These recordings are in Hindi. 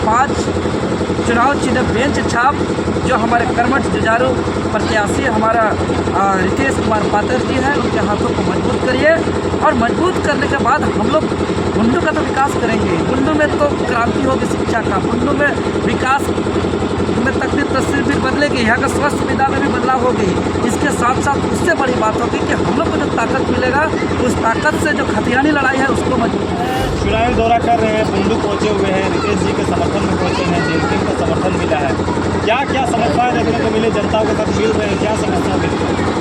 5 चुनाव चिन्ह बेंच छाप जो हमारे कर्मठ जुझारू प्रत्याशी हमारा रितेश कुमार पातर जी हैं, उनके हाथों को मजबूत करिए। और मजबूत करने के बाद हम लोग बुंडू का तो विकास करेंगे। बुंडू में तो क्रांति होगी शिक्षा का, बुंडू में विकास में तस्वीर भी बदलेगी, यहाँ का स्वास्थ्य सुविधा में भी बदलाव होगी। इसके साथ साथ उससे बड़ी बात होगी कि हम लोग को जो ताकत मिलेगा, उस ताकत से जो खतियानी लड़ाई है उसको मजबूत। चुनावी दौरा कर रहे हैं, बुंडू पहुंचे हुए हैं, रितेश जी के समर्थन में पहुंचे हैं, जेलकिन का समर्थन मिला है। क्या क्या समस्याएं देखने को मिले, जनताओं के साथ मिल रहे हैं, क्या समस्या मिली?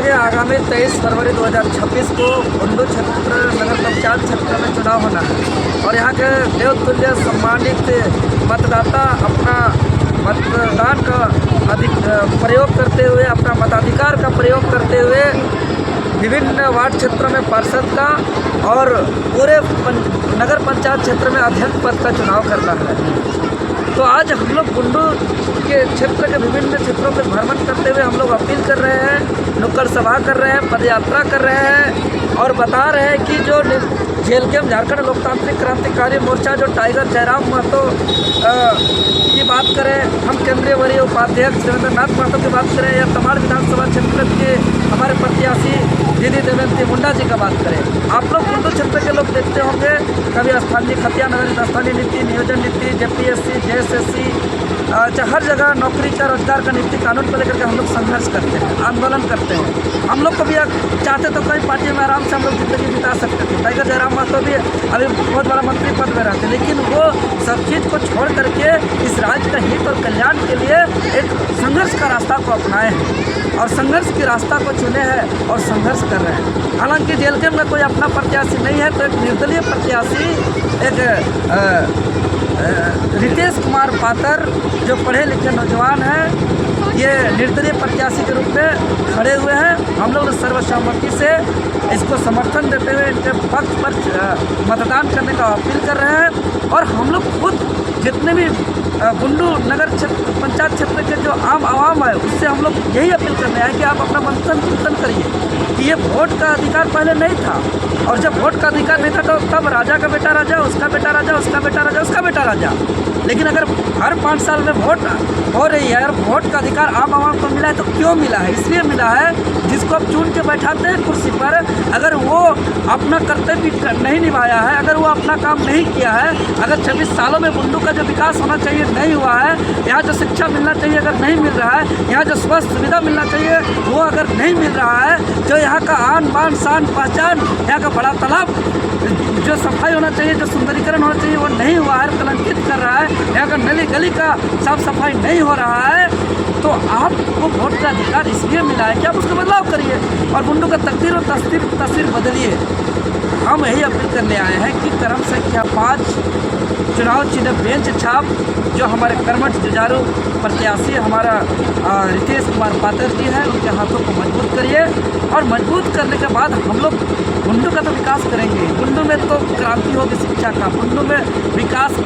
ये आगामी 23 फरवरी 2026 को बुंडू क्षेत्र नगर पंचायत क्षेत्र में चुनाव होना है और यहाँ के देवतुल्य सम्मानित मतदाता अपना मतदान का प्रयोग करते हुए, अपना मताधिकार का प्रयोग करते हुए विभिन्न वार्ड क्षेत्रों में पार्षद का और पूरे नगर पंचायत क्षेत्र में अध्यक्ष पद का चुनाव करना है। तो आज हम लोग बुंडू के क्षेत्र के विभिन्न क्षेत्रों पर भ्रमण करते हुए हम लोग अपील कर रहे हैं, नुक्कड़ सभा कर रहे हैं, पदयात्रा कर रहे हैं और बता रहे हैं कि जो जेलकेम झारखंड लोकतांत्रिक क्रांतिकारी मोर्चा जो टाइगर जयराम महतो की बात करें, हम केंद्रीय वरीय उपाध्यक्ष देवेंद्र नाथ महतो की बात करें या तमाड़ विधानसभा क्षेत्र के हमारे प्रत्याशी दीदी देवेंद्र मुंडा जी का बात करें, आप लोग बुंडू क्षेत्र के लोग देखते होंगे कभी स्थानीय खतिया नगर स्थानीय नीति, नियोजन नीति, जेपीएससी, जेएसएससी, हर जगह नौकरी का रोजगार का नीति कानून को लेकर के हम लोग संघर्ष करते हैं, आंदोलन करते हैं। हम लोग को भी चाहते तो कई पार्टियों में आराम से हम लोग जिंदगी बिता सकते थे। टाइगर जयराम महतो भी अभी बहुत बड़ा मंत्री पद में रहते, लेकिन वो सब चीज़ को छोड़ करके इस राज्य का हित और कल्याण के लिए एक संघर्ष का रास्ता को अपनाए हैं और संघर्ष की रास्ता को चुने हैं और संघर्ष कर रहे हैं। हालांकि जेलकेम में कोई अपना प्रत्याशी नहीं है, तो एक निर्दलीय प्रत्याशी एक रितेश कुमार पातर जो पढ़े लिखे नौजवान हैं, ये निर्दलीय प्रत्याशी के रूप में खड़े हुए हैं। हम लोग सर्वसम्मति से इसको समर्थन देते हुए इनके पक्ष पर मतदान करने का अपील कर रहे हैं और हम लोग खुद जितने भी बुंडू नगर क्षेत्र पंचायत क्षेत्र के जो आम आवाम है उससे हम लोग यही अपील करने आए कि आप अपना मंथन चिंतन करिए कि ये वोट का अधिकार पहले नहीं था और जब वोट का अधिकार नहीं था तो तब राजा का बेटा राजा, उसका बेटा राजा, उसका बेटा राजा, उसका बेटा राजा। लेकिन अगर हर 5 साल में वोट हो रही है और वोट का अधिकार आम आवाम को मिला है तो क्यों मिला है? इसलिए मिला है जिसको आप चुन के बैठाते हैं कुर्सी पर, अगर वो अपना कर्तव्य नहीं निभाया है, अगर वो अपना काम नहीं किया है, अगर 26 सालों में बुंडू का जो विकास होना चाहिए नहीं हुआ है, यहाँ जो शिक्षा मिलना चाहिए अगर नहीं मिल रहा है, यहाँ जो स्वास्थ्य सुविधा मिलना चाहिए वो अगर नहीं मिल रहा है, जो यहाँ का आन बान शान पहचान, यहाँ का बड़ा तालाब जो सफाई होना चाहिए, जो सुंदरीकरण होना चाहिए वो नहीं हुआ है, कलंकित कर रहा है, यहाँ का नली गली का साफ सफाई नहीं हो रहा है, तो आपको वोट का अधिकार इसलिए मिला है कि आप उसका बदलाव करिए और बुंडू का तकदीर और तस्वीर बदलिए। हम यही अपील करने आए हैं कि क्रम संख्या 5 चुनाव चिन्ह बेंच छाप जो हमारे कर्मठ जुझारू प्रत्याशी हमारा रितेश कुमार पातर जी हैं, उनके हाथों को मजबूत करिए और मजबूत करने के बाद हम लोग बुंडू का तो विकास करेंगे। बुंडू में तो क्रांति होगी शिक्षा का, बुंडू में विकास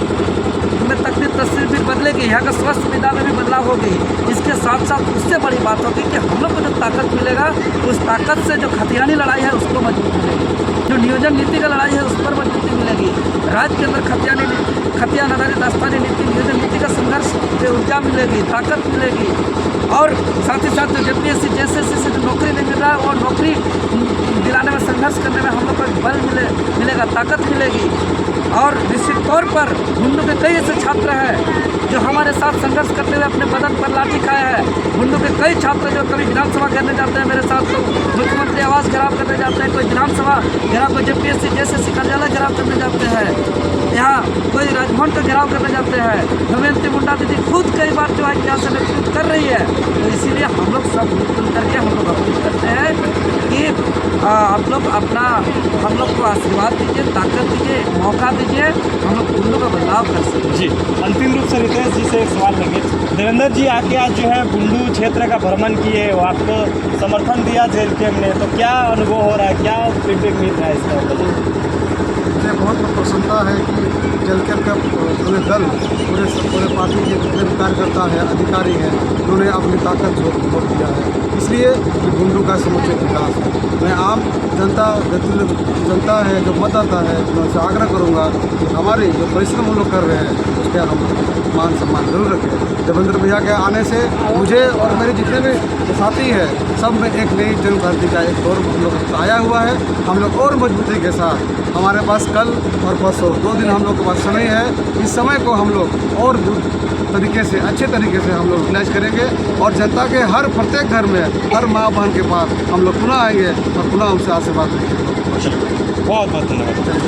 में तस्वीर भी बदलेगी, यहाँ का स्वास्थ्य सुविधा में भी बदलाव होगी। इसके साथ साथ उससे बड़ी बात होगी कि हम लोग को जो ताकत मिलेगा, उस ताकत से जो खतियानी लड़ाई है उसको मजबूती मिलेगी, जो नियोजन नीति का लड़ाई है उस पर मजबूती मिलेगी। राज्य के अंदर खतियान आधारित स्थानीय नीति, नियोजन नीति का संघर्ष से ऊर्जा मिलेगी, ताकत मिलेगी और साथ ही साथ जो जेपीएससी जेएसएससी से जो नौकरी नहीं मिल रहा है वो नौकरी दिलाने में संघर्ष करने में हम लोग को बल मिलेगा, ताकत मिलेगी। और निश्चित तौर पर बुंडू के कई ऐसे छात्र हैं जो हमारे साथ संघर्ष करते हुए अपने बदन पर लाठी खाए हैं। बुंडू के कई छात्र जो कभी विधानसभा घेरने जाते हैं मेरे साथ, तो मुख्यमंत्री आवास घेराव करने जाते हैं, कोई विधानसभा घेराव, कोई जेपीएससी जेएसएससी कार्यालय घेराव करने जाते हैं, यहाँ कोई राजभवन का घेराव करने जाते हैं। देवेंद्र मुंडा दीदी खुद कई बार जो है कि यहाँ से नेतृत्व कर रही है, तो इसीलिए हम लोग सब मिलजुल करके हम लोग अपील करते हैं कि आप लोग हम लोग को आशीर्वाद दीजिए, ताकत दीजिए, मौका दीजिए, हम लोग बुंडू का बदलाव कर सकते हैं। जी, अंतिम रूप से रितेश जी से एक सवाल लेंगे। देवेंद्र जी आके आज जो है बुंडू क्षेत्र का भ्रमण किए, वो आपको समर्थन दिया जेलकेम ने, तो क्या अनुभव हो रहा है, क्या फीडबैक मिल रहा है इसका? मुझे बहुत प्रसन्नता है कि जेलकेम का पूरे दल, पूरे पार्टी के जितने भी कार्यकर्ता हैं, अधिकारी हैं, उन्होंने अपनी ताकत जोड़ दिया है, इसलिए कि बुंडू का समुचित विकास है। मैं आम जनता है जो मतदाता है, मैं उनसे आग्रह करूँगा कि हमारे जो परिश्रम हम लोग कर रहे हैं उसका हम मान सम्मान जरूर रखें। देवेंद्र भैया के आने से मुझे और मेरे जितने भी साथी हैं सब में एक नई जनक्रांति का एक दौर हम लोग आया हुआ है। हम लोग और मजबूती के साथ हमारे पास कल और परसों 2 दिन हम लोग के पास समय है। इस समय को हम लोग और तरीके से अच्छे तरीके से हम लोग यूटिलाइज करेंगे और जनता के हर प्रत्येक घर में हर माँ बहन के पास हम लोग पुनः आएंगे और पुनः उनसे आशीर्वाद लेंगे। बहुत बहुत धन्यवाद।